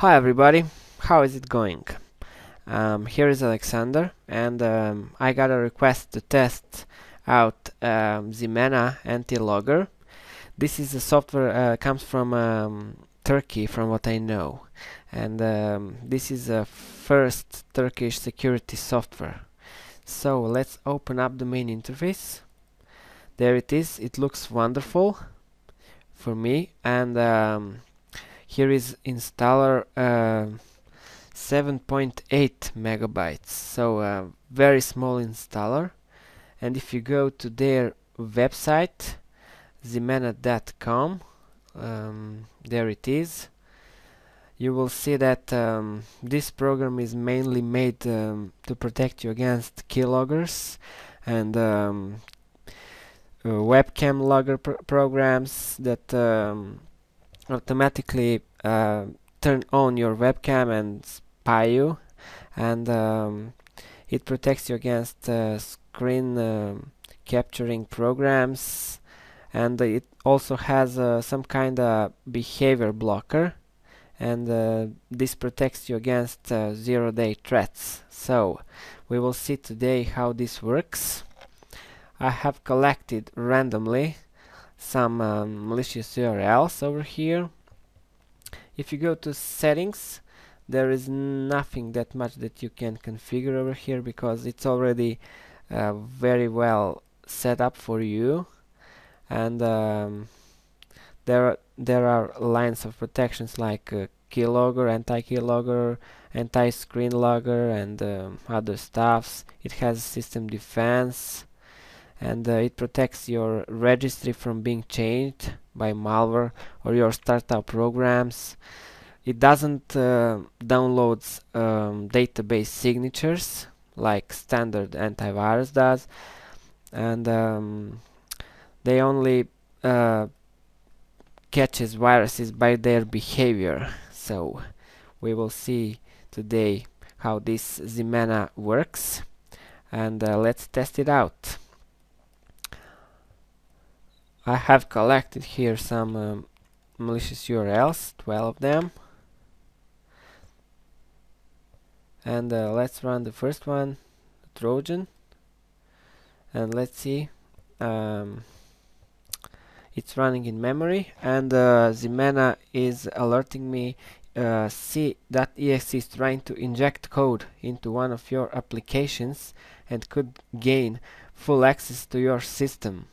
Hi everybody, how is it going? Here is Alexander, and I got a request to test out Zemana AntiLogger. This is a software comes from Turkey, from what I know, and this is a first Turkish security software. So let's open up the main interface. There it is. It looks wonderful for me, and here is installer 7.8 megabytes, so very small installer. And if you go to their website, zemana.com, there it is, you will see that this program is mainly made to protect you against keyloggers and webcam logger programs that automatically turn on your webcam and spy you, and it protects you against screen capturing programs, and it also has some kind of behavior blocker, and this protects you against zero-day threats. So we will see today how this works. I have collected randomly some malicious URLs over here. If you go to settings, there is nothing that much that you can configure over here because it's already very well set up for you, and there are lines of protections like keylogger, anti-keylogger, anti-screen logger, and other stuffs. It has system defense, and it protects your registry from being changed by malware or your startup programs. It doesn't download database signatures like standard antivirus does, and they only catches viruses by their behavior. So we will see today how this Zemana works, and let's test it out. I have collected here some malicious URLs, 12 of them, and let's run the first one, Trojan, and let's see. It's running in memory, and Zemana is alerting me. C.exe is trying to inject code into one of your applications and could gain full access to your system.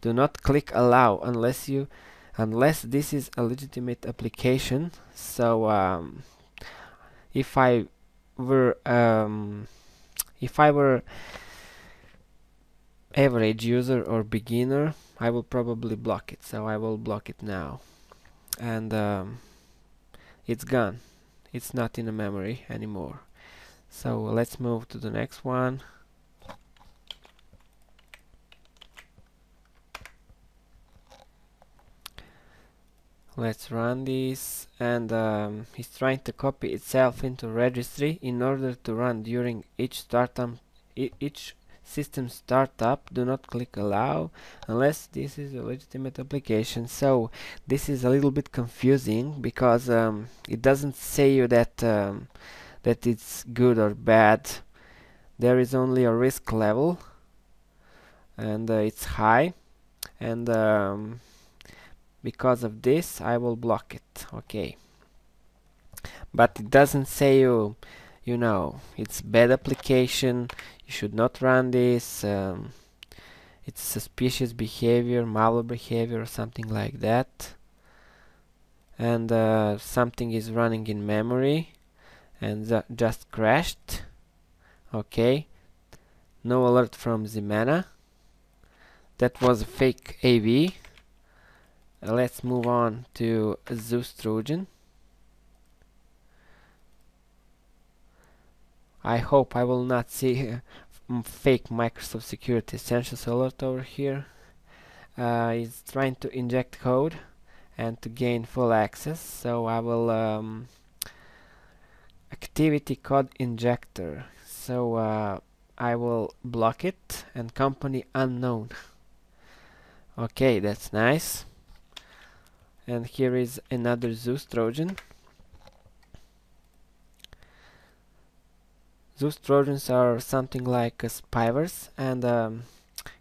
Do not click allow unless this is a legitimate application. So if I were average user or beginner, I will probably block it. So I will block it now, and it's gone. It's not in the memory anymore. So let's move to the next one. Let's run this, and it's trying to copy itself into registry in order to run during each system startup. Do not click allow unless this is a legitimate application. So this is a little bit confusing because it doesn't say you that that it's good or bad. There is only a risk level, and it's high, and because of this I will block it. Okay, but it doesn't say you know it's bad application, you should not run this, it's suspicious behavior, malware behavior, or something like that, and something is running in memory and just crashed. Okay, no alert from Zemana. That was a fake AV. Let's move on to Zeus Trojan. I hope I will not see fake Microsoft Security Essentials alert over here. It's trying to inject code and to gain full access, so I will activity code injector. So I will block it, and company unknown. Okay, that's nice. And here is another Zeus Trojan. Those Trojans are something like spyware, and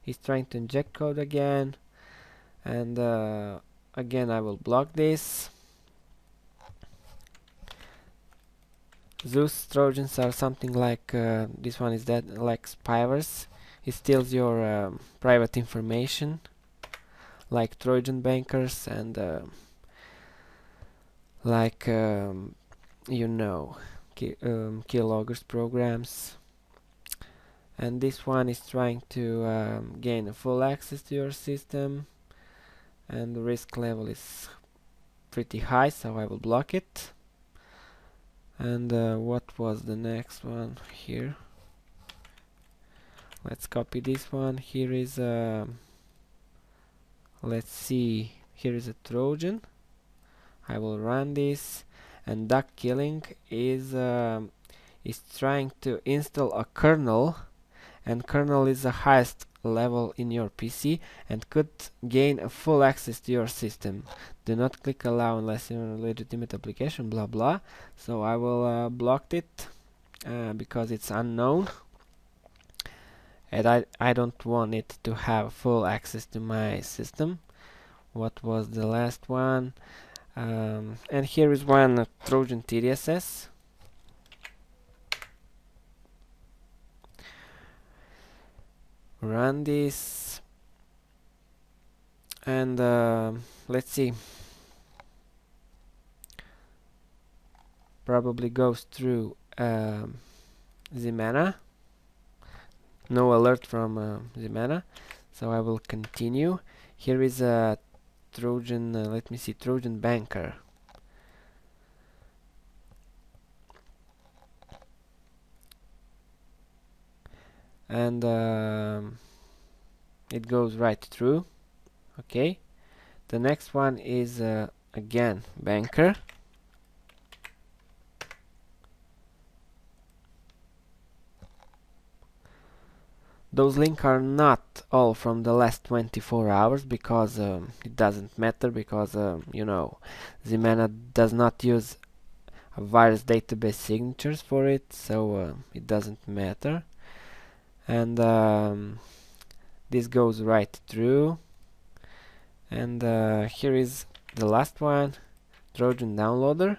he's trying to inject code again, and again I will block this. Those Trojans are something like this one is that like spyware. It steals your private information, like Trojan bankers and like you know, keyloggers programs. And this one is trying to gain full access to your system, and the risk level is pretty high, so I will block it. And what was the next one here? Let's copy this one. Here is let's see, here is a Trojan. I will run this, and duck killing is trying to install a kernel, and kernel is the highest level in your PC and could gain a full access to your system. Do not click allow unless you're a legitimate application, blah blah. So I will block it because it's unknown, and I don't want it to have full access to my system. What was the last one? And here is one Trojan TDSS. Run this, and let's see. Probably goes through Zemana. No alert from Zemana, so I will continue. Here is a Trojan. Let me see, Trojan banker. And it goes right through. Okay, the next one is again banker. Those links are not all from the last 24 hours because it doesn't matter, because you know, Zemana does not use a virus database signatures for it, so it doesn't matter. And this goes right through. And here is the last one, Trojan downloader.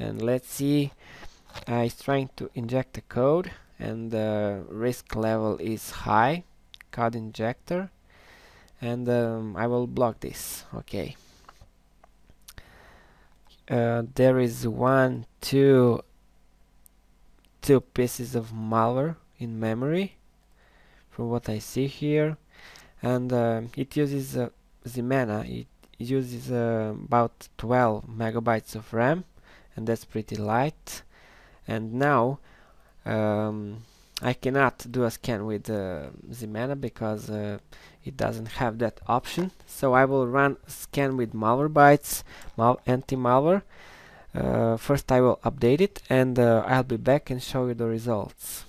And let's see, it's trying to inject the code, and the risk level is high, code injector, and I will block this. Okay. There is two pieces of malware in memory from what I see here, and it uses Zemana. It uses about 12 megabytes of RAM, and that's pretty light. And now I cannot do a scan with Zemana because it doesn't have that option. So I will run a scan with Malwarebytes, anti-malware. First I will update it, and I'll be back and show you the results.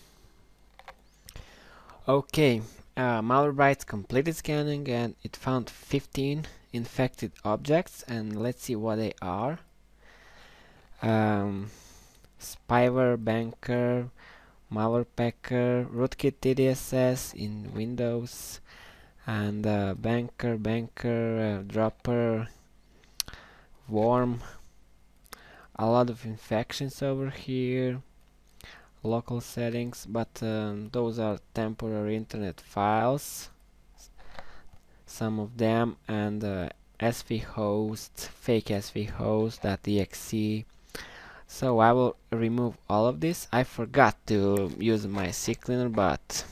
Okay, Malwarebytes completed scanning, and it found 15 infected objects, and let's see what they are. Spyware, banker, malware packer, rootkit TDSS in Windows, and banker, dropper, worm. A lot of infections over here, local settings, but those are temporary internet files, some of them, and SV host, fake SV host.exe. So I will remove all of this. I forgot to use my CCleaner, but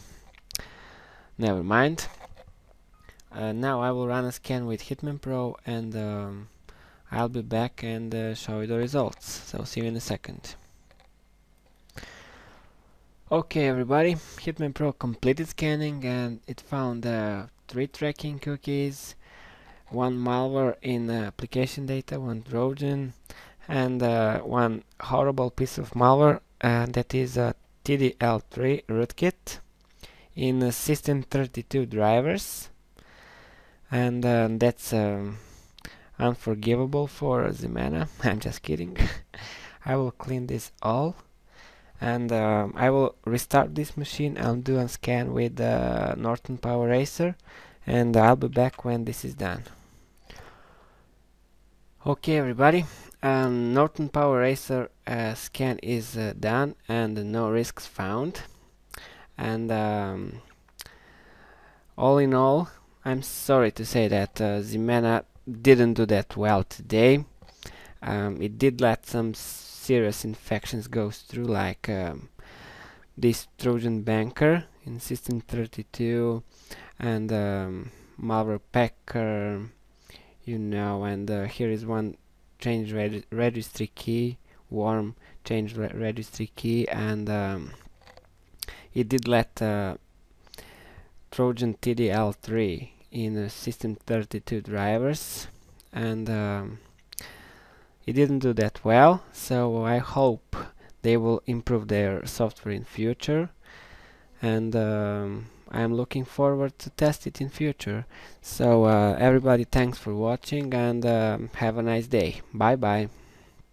never mind. Now I will run a scan with Hitman Pro, and I'll be back and show you the results. So see you in a second. Okay everybody, Hitman Pro completed scanning, and it found 3 tracking cookies, 1 malware in application data, 1 Trojan, and 1 horrible piece of malware, that is a TDL3 rootkit in System32 drivers, and that's unforgivable for Zemana. I'm just kidding. I will clean this all, and I will restart this machine and do a scan with Norton Power Racer, and I'll be back when this is done. Okay, everybody, Norton Power Racer scan is done and no risks found, and all in all, I'm sorry to say that Zemana didn't do that well today. It did let some serious infections go through, like this Trojan banker in System 32 and malware packer, you know, and here is one change registry key, worm change registry key, and it did let Trojan TDL3 in System 32 drivers, and it didn't do that well, so I hope they will improve their software in future, and I'm looking forward to test it in future. So everybody, thanks for watching, and have a nice day. Bye bye.